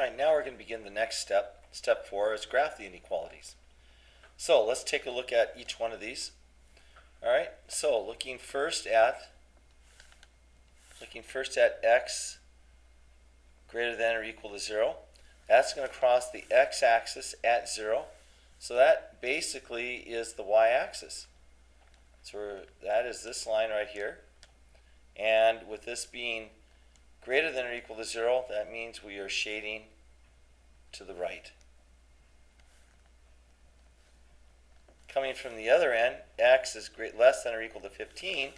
Alright, now we're going to begin the next step. Step 4 is graph the inequalities. So let's take a look at each one of these. Alright, so looking first at x greater than or equal to 0. That's going to cross the x-axis at 0. So that basically is the y-axis. So that is this line right here. And with this being greater than or equal to 0, that means we are shading to the right. Coming from the other end, x is less than or equal to 15.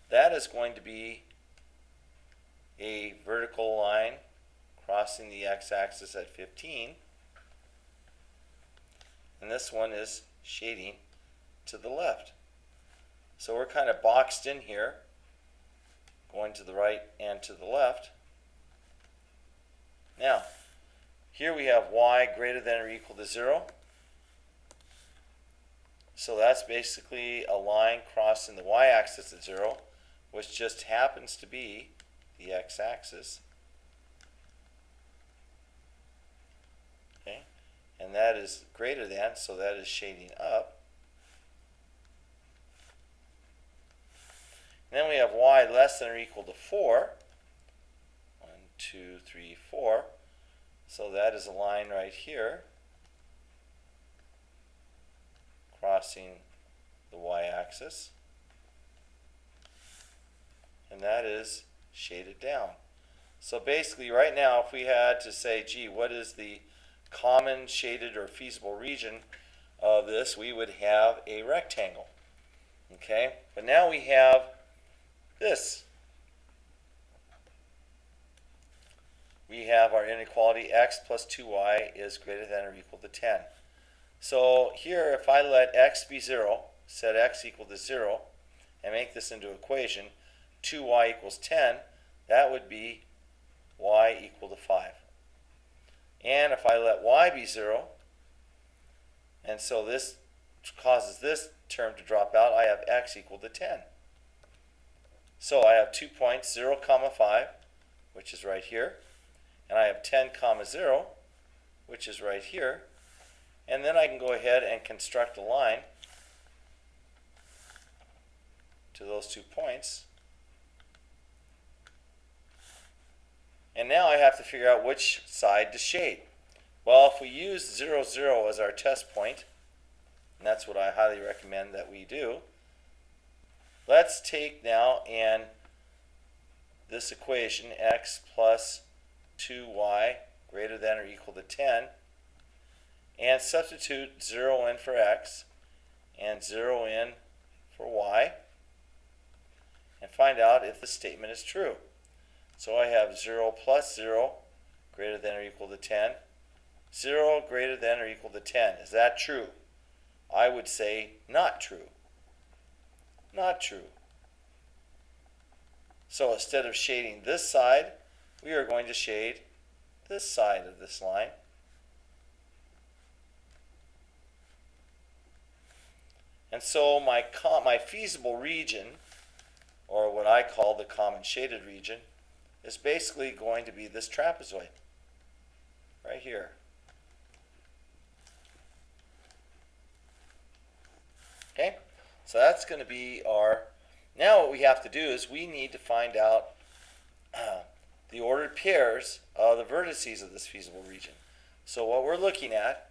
That is going to be a vertical line crossing the x-axis at 15. And this one is shading to the left. So we're kind of boxed in here, going to the right and to the left. Now, here we have y greater than or equal to 0. So that's basically a line crossing the y-axis at 0, which just happens to be the x-axis. Okay, and that is greater than, so that is shading up. And then we have y less than or equal to 4. 1, 2, 3, 4. So that is a line right here crossing the y-axis. And that is shaded down. So basically right now, if we had to say, gee, what is the common shaded or feasible region of this, we would have a rectangle. Okay, but now we have this. We have our inequality x plus 2y is greater than or equal to 10. So here, if I let x be 0, set x equal to 0, and make this into an equation, 2y equals 10, that would be y equal to 5. And if I let y be 0, and so this causes this term to drop out, I have x equal to 10. So I have 2 points, 0, 5, which is right here. And I have 10, 0, which is right here. And then I can go ahead and construct a line to those 2 points. And now I have to figure out which side to shade. Well, if we use 0, 0 as our test point, and that's what I highly recommend that we do, let's take now and this equation, x plus 2y greater than or equal to 10, and substitute 0 in for x and 0 in for y, and find out if the statement is true. So I have 0 plus 0 greater than or equal to 10. 0 greater than or equal to 10. Is that true? I would say not true. Not true. So instead of shading this side, we are going to shade this side of this line. And so my feasible region, or what I call the common shaded region, is basically going to be this trapezoid right here. Okay, so that's going to be our, now what we have to do is we need to find out the ordered pairs of the vertices of this feasible region. So what we're looking at,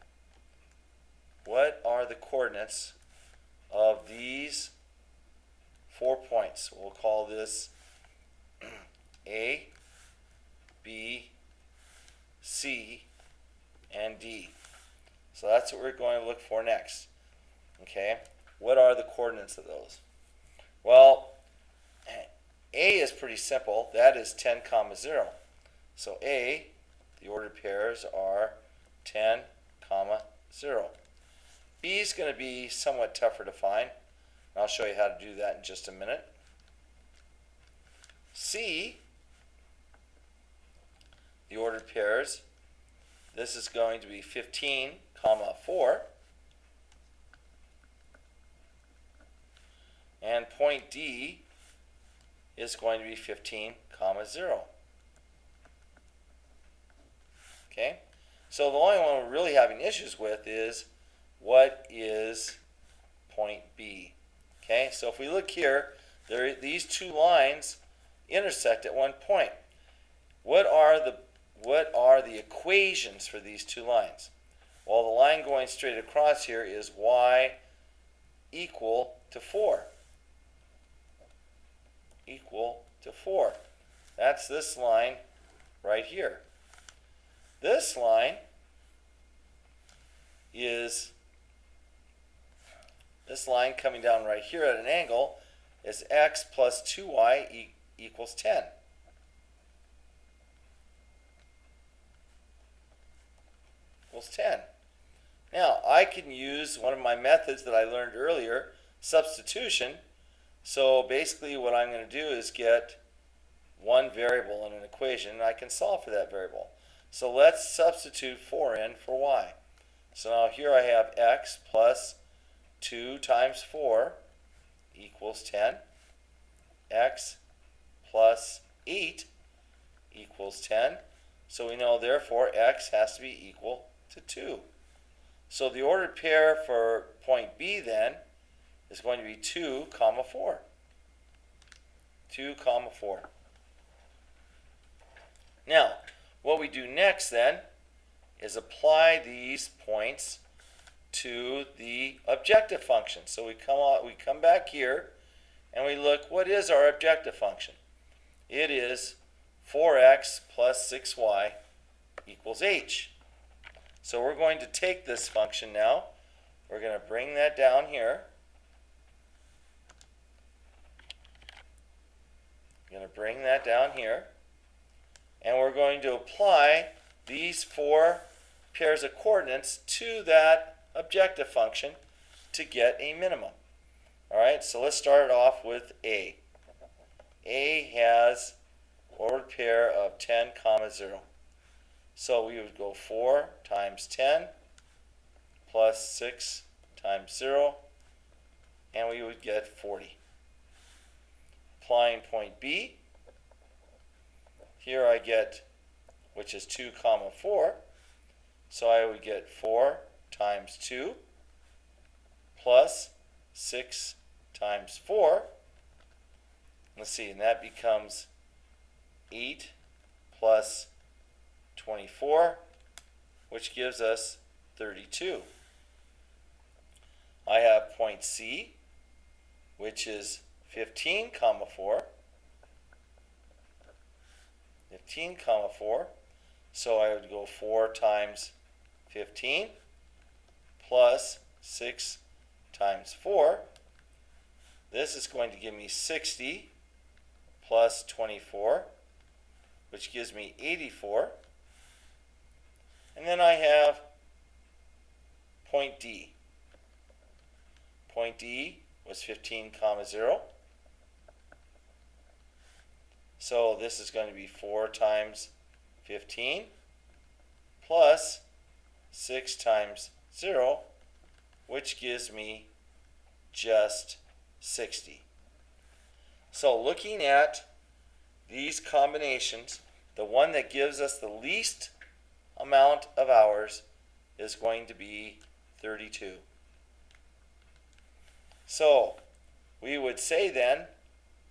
what are the coordinates of these 4 points? We'll call this A, B, C, and D. So that's what we're going to look for next. Okay, what are the coordinates of those? Well, A is pretty simple. That is 10, 0. So A, the ordered pairs are 10, 0. B is going to be somewhat tougher to find. I'll show you how to do that in just a minute. C, the ordered pairs, this is going to be 15, 4. And point D is going to be 15, 0. Okay? So the only one we're really having issues with is what is point B. Okay? So if we look here, these two lines intersect at one point. What are the equations for these two lines? Well, the line going straight across here is y equal to 4. Equal to 4. That's this line right here. This line is coming down right here at an angle is x plus 2y equals 10. Equals 10. Now, I can use one of my methods that I learned earlier, substitution. So basically what I'm going to do is get one variable in an equation, and I can solve for that variable. So let's substitute 4 in for y. So now here I have x plus 2 times 4 equals 10. X plus 8 equals 10. So we know, therefore, x has to be equal to 2. So the ordered pair for point B then is going to be 2, 4. 2, 4. Now, what we do next then is apply these points to the objective function. So we come back here and we look, what is our objective function? It is 4x plus 6y equals h. So we're going to take this function now. We're going to bring that down here. We're going to bring that down here. And we're going to apply these 4 pairs of coordinates to that objective function to get a minimum. All right, so let's start off with A. A has ordered pair of 10, 0. So we would go 4 times 10 plus 6 times 0, and we would get 40. Applying point B, here I get, which is 2, 4, so I would get 4 times 2 plus 6 times 4. Let's see, and that becomes 8 plus 24, which gives us 32. I have point C, which is 15, 4. 15, 4. So I would go 4 times 15 plus 6 times 4. This is going to give me 60 plus 24, which gives me 84. And then I have point D. Point D was 15, 0. So this is going to be 4 times 15 plus 6 times 0, which gives me just 60. So looking at these combinations, the one that gives us the least amount of hours is going to be 32. So we would say then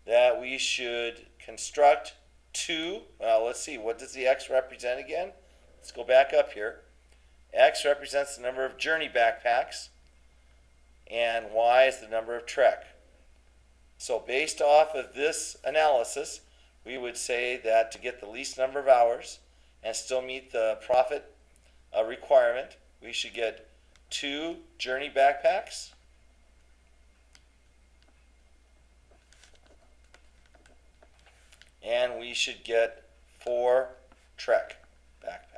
that we should construct let's see, what does the x represent again? Let's go back up here. X represents the number of journey backpacks, and y is the number of trek. So based off of this analysis, we would say that to get the least number of hours and still meet the profit requirement, we should get 2 journey backpacks, and we should get 4 trek backpacks.